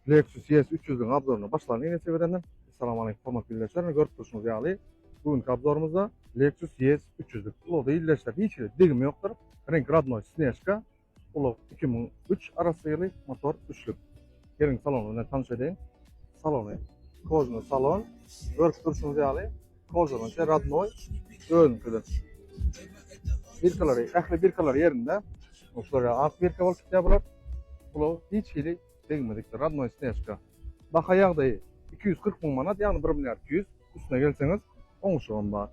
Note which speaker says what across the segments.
Speaker 1: Lexus ES 300'ün abzoruna başlanın yine seviyeden. Assalamu alaikum hormatly izleyiciler. Görüp turşunuz ýaly. Bugünkü abzorumuzda Lexus ES 300'lük. Uloda illeşler hiç digimi yoktur. Renk Radnoy Snezka. Ulo 2003 arasıylı motor 3'lük. Gelin salonuna tanış edeyim. Salonu. Kozno salon. Görüp turşunuz ýaly. Kozno Radnoy. Öňküde. Bir kalary, ähli bir kalary yerinde. Oşlara ak bir kabul kitap bular. Ulo hiç hili degmedikler. Radnoy Snezka. Baha ýagdaýy 240 000 manat, ýagny 1 milyar 200 üstüne gelseňiz oňşuň bar.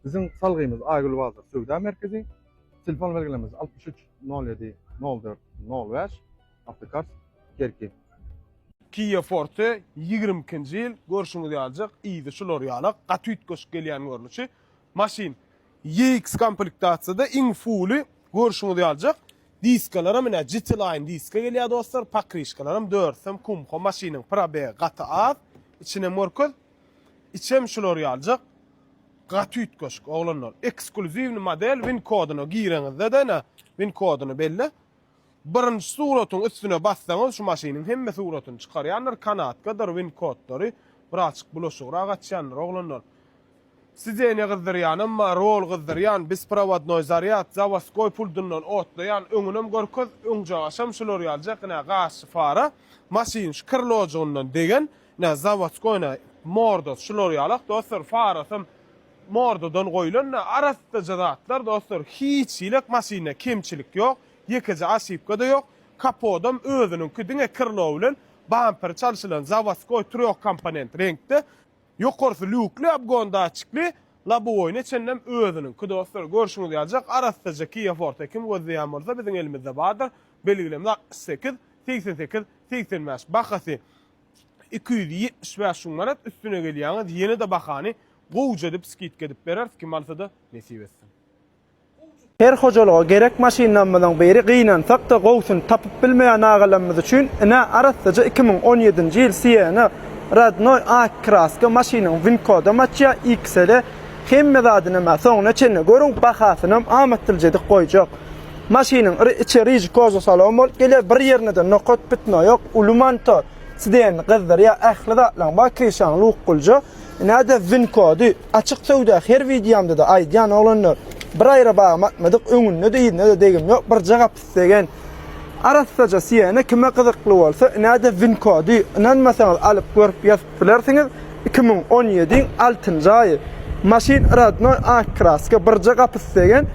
Speaker 1: Bizim salgymy Aýgül Bazar Söwda merkezi. Telefon belgilememiz 63 07 04 05 Avtokart Kerki.
Speaker 2: Kia Forte 20-nji ýyl görüşüňiz ýaljak, ýygy şular ýalyk, gatüýt köşk gelýän görnüşi. Maşin YX komplektasiýada iň fuly görüşüňiz ýaljak. Diskalaram ene GT-Line diska gelýär dostlar, pakrişkalaram 4 kumho maşiniň probe gaty az, içine morkoz, içem şular ýaljak. Gatüýt köşk oglanlar, ekskluziwni model win koduny gireňizde ne win koduny belli. Birinci suratyň üstüne bassaňyz şu maşiniň hemme suratyny çykarýanlar, kanatgadyr win kodlary, bir açyk bulaşygyra gatýanlar oglanlar. Size ne gızdıryan ama rol gızdıryan biz provodnoy zaryat zavaskoy puldundan otlayan öňünem görköz öňje aşam şular ýaljak ne gaş fara maşin şkirlojundan degen ne zavaskoyna mordo şular ýalyk dostlar farasym mordodan goýulan ne arasda jadatlar dostlar hiç ilek maşine kemçilik ýok ýekece aşypka da ýok kapodam özüniň küdüne kirlo bilen bumper çalşylan zavaskoy trok komponent renkde Yokorsu lükli abgonda açıklı la bu oyunu çennem özünün kudosları görüşünüz yazacak arastıca Kia Forte kim gözleyemorsa bizim elimizde vardır belirlem 8 88 85 bakası 275 manat üstüne gelýäňiz yeni de bakany goýuj edip skit gedip berer kim alsa da nesip etsin.
Speaker 3: Her hojalyga gerek maşindan bilen beri gynansak da gowsun tapyp bilmeýän agalarymyz üçin ene arastıca 2017-nji ýyl Siena Radnoy A-kraska maşiniň win kodu maçya XL hemme zadyny ma soňra çenne görüň bahasyny amatdyljedik goýjak. Maşiniň içi rij kozu salon bol gele bir ýerine de nokot bitno ýok ulumantor sidän gyzdyr ýa ähli zatlaň bakýşan luk gulja näde win kodu açyk söwda her videomda da aýdýan olanlar bir aýra bagmatmadyk öňünde de ýene de degim ýok bir jagap istegen arastıca Siena kime gyzykly bolsa näde win kodu inanmasaňyz alyp görüp ýazyp bilersiňiz 2017-iň 6-njy aýy maşin Radnoy A-kraska bir jagap istegen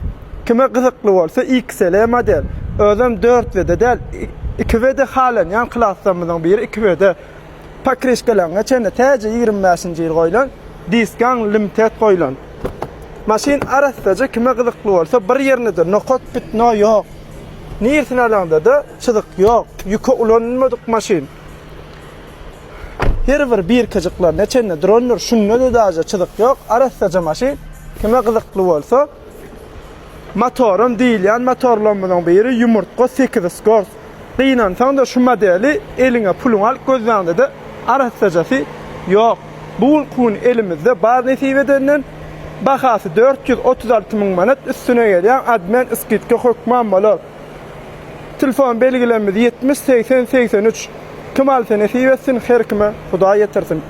Speaker 3: kime gyzykly bolsa XL model özüm 4 we del 2 we de halen ýan klassamyzyň biri 2 we de pakrişkalaryňa çende täze 25-nji ýyl goýulan diskan limited goýulan maşin arastıca kime gyzykly bolsa bir ýerine de nokot bitno ýok. Nirsin alanda da çyzyk ýok, ýüke ulanmadyk maşin. Her bir kajyklar neçenne dronlar şunna da daja çyzyk ýok, arasdaja maşin kime gyzykly bolsa motorum diýilýän motorlarymyň biri ýumurtga 8 skors. Gynansaň da şu modeli eliňe puluň alyp gözläňde de arasdajasy ýok. Bu kun elimizde bar nesip edenden bahasy 436 000 manat üstüne gelýän admen iskitke hökman bolar. Telefon belgilerimiz 70 80 83. Kemal senesi versin her kime Huda yetersin.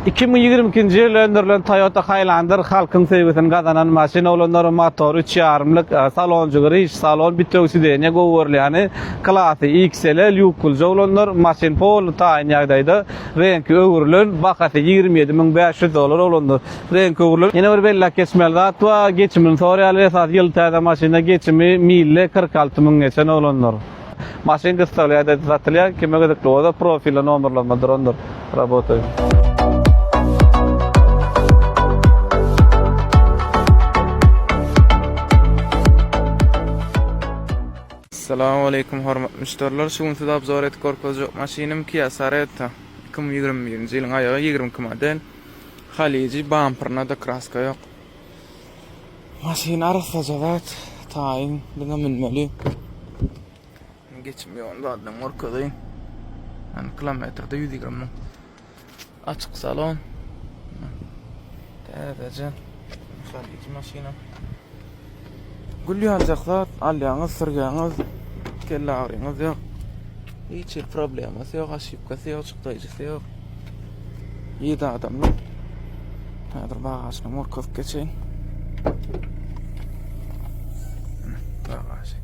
Speaker 4: 2022-nji ýyl öndürilen Toyota Highlander halkyň sevgisini gazanan maşin olanlar motor 3,5-lik salonjy iş salon bitöksidene gowerlýany klasy XL ýukul olanlar maşin pol taýyn ýagdaýda renki öwrülen bahasy $27.500 olanlar renki öwrülen ýene bir bella kesmel zat we geçimin soraýaly esas ýyl täze maşina geçimi mille 46 000 geçen olanlar maşin gystalýa satylýar kime gedekli bolsa profil nomerlama durandyr работаý.
Speaker 5: Assalamu alaikum hormatly müşteriler. Şuň size abzor etip görkezjek maşinim Kia Saretta 2021-nji ýylyň aýagy 20 model. Haliji bumperna da kraska ýok. Maşina arasdaja zat taýyn bilen minmeli. Geçmiyor zaten morkodaýyn. Kilometrede 120 000. Açyk salon. Täze. Haliji maşina. Gülýän zat alýaňyz, sürgäňiz, kelle ağrıňyz ýok. Hiç bir probleması yok, aşıpkası yok, çıktıcısı yok. 7 adamlı. Hadır bağaçına morkov geçeyin. Bağaçı.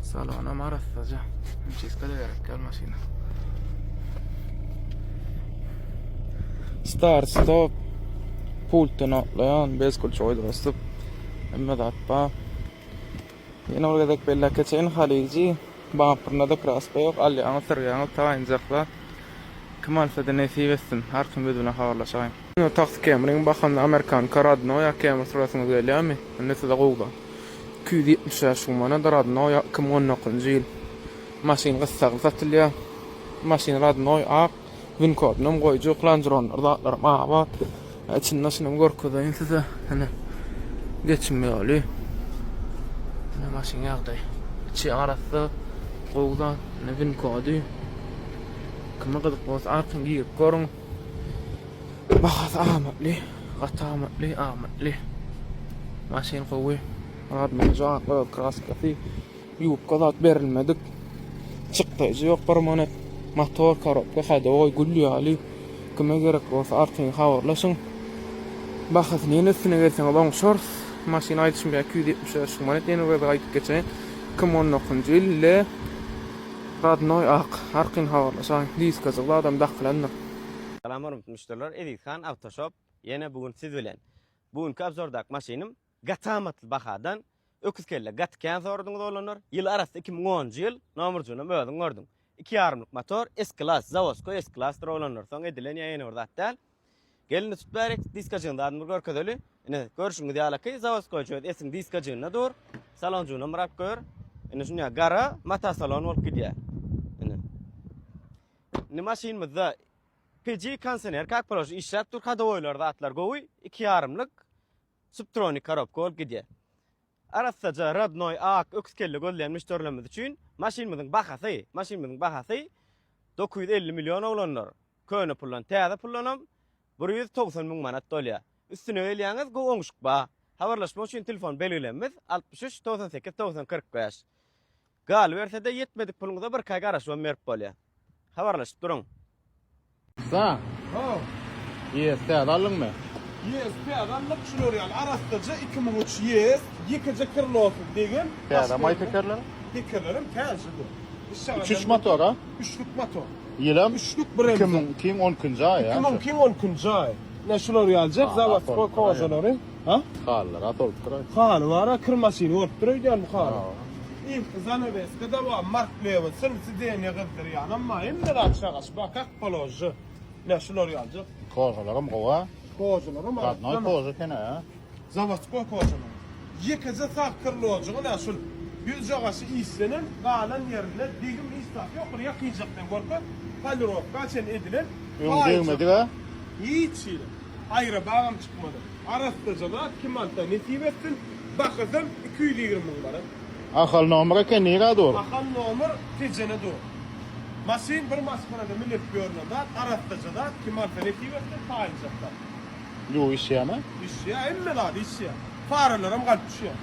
Speaker 5: Salona marassaca. Müciska da gerek gelmasına. Start, stop. Pulten atlayan, bezkul çoydu bastıp. Emme datpa. Yine orgadaki bella geçeyin halici. Bumper'na da kraspa yok. Alli anıtır yanı tayinacaklar. Kemal fede nesip etsin. Her kim beduna havarlaşayım. Taksi kemerin bakan Amerikan Radno ya kemer sırasını geliyor mi? Nesi de qoğda. 270 yaşımana da Radno ya 2019 yıl. Maşin qıssaq satılıyor. Maşin Radno ya Vin kodunum qoyucu Langeroner da mağabat. İçin nasıl gorkudayın size. Hani geçmiyor öyle. Ne maşin yağday. İçi arası qoğda ne Vin kodu. Kama qıdıq bolsa arqın giyip görün. Baxas amatli, qatamatli, amatli. Maşin qowy. Radno jaqlı kraskasi. Yup qadat berilmedik. Çıktıcı yok permanent. Motor karabka hada oy gulyali. Kime gerek bolsa arqın havarlaşın. Baxas nene üstüne gelsen olan şors. Maşin aytışım ya 270 manet yeni ve aytıp geçen. 2019 yıl Radnoy arqın havarlaşan. Diskazıqlı adam daqlanır.
Speaker 6: Salam hormatly müşteriler. Edithan Autoshop yine bugün siz bilen. Bugün abzordak maşinim gatamatly bahadan öküz kelle gatkan sordunuz olanlar. Yıl arası 2010 yıl nomurjunum ödün gördüm. 2,5 motor S-Class Zavosko S-Class olanlar. Soň edilen ýa-ýene ordatdan. Gelini tutbarek diskajynda adamlar görkezeli. Ine görüşüňiz ýalaky Zavosko jöt esin diskajyna dur. Salonjuna mırap gör. Ine şuňa gara mata salon bolup gidýär. Ine maşinimizde PG kansener kak proje işlep dur kada oylarda atlar gowy 2,5'lık Subtronic karabka bolup gidýär. Arasaca Radnoy ak öküskelle golleyen müşterilerimiz üçin maşinimizin bahasy 950 milyon olanlar. Köne pullan täze pullanam 190 000 manat dolýar. Üstüne öýelýäňiz go oňuşuk ba. Habarlaşmak üçin telefon belgilenmez 63 98 90 40 goýaş. Gal bersede yetmedik puluňyza bir kay garaş berip bolýar. Habarlaşyp durun.
Speaker 7: Sa,
Speaker 2: Ha.
Speaker 7: yes, alın mı?
Speaker 2: Yes, peýadanlyk şular ýaly arastaja 2003 yes, ýekije kirlosu degen.
Speaker 7: Piyada may tekerler.
Speaker 2: Tekerlerim täze.
Speaker 7: 3 motor ha?
Speaker 2: 3'lük motor.
Speaker 7: Yılam
Speaker 2: 3'lük brend.
Speaker 7: 2010 ya.
Speaker 2: 2010 ay. Ne şular ýaljak, zawod kojalary. Ha?
Speaker 7: Kallar, atol kıray.
Speaker 2: Hal wara kir maşiny bolup durýar bu hal. İlk zanabeske de var Mark Levin, sırsı dene gıdır yani ama hem de rakşağız bakak polojı. Ne şular ýaljak?
Speaker 7: Kojalarım kova.
Speaker 2: Kojalarym
Speaker 7: Radnoy koja kene ya.
Speaker 2: Zavodskoy kojalar. Ýekije sakyrly oljagy ne şul. Yüz jagasy islenen galan ýerine digim istap ýok, ýakyjakdan gorka. Palirovka çen edilen.
Speaker 7: Öňdegmedi ha?
Speaker 2: Hiç şey. Ayrı bağım çıkmadı. Arastacalar kim alta nesip etsin. Bakızım 220 000 bara.
Speaker 7: Ahal nomera kenira dur.
Speaker 2: Bakan nomur tecene dur. Masin bir maskanada millet görünüyor. Arastacalar kim alta nesip etsin tayinacaklar.
Speaker 7: Yu iş ya mı?
Speaker 2: İş ya emme la iş ya. Farelerim kalp düşüyor.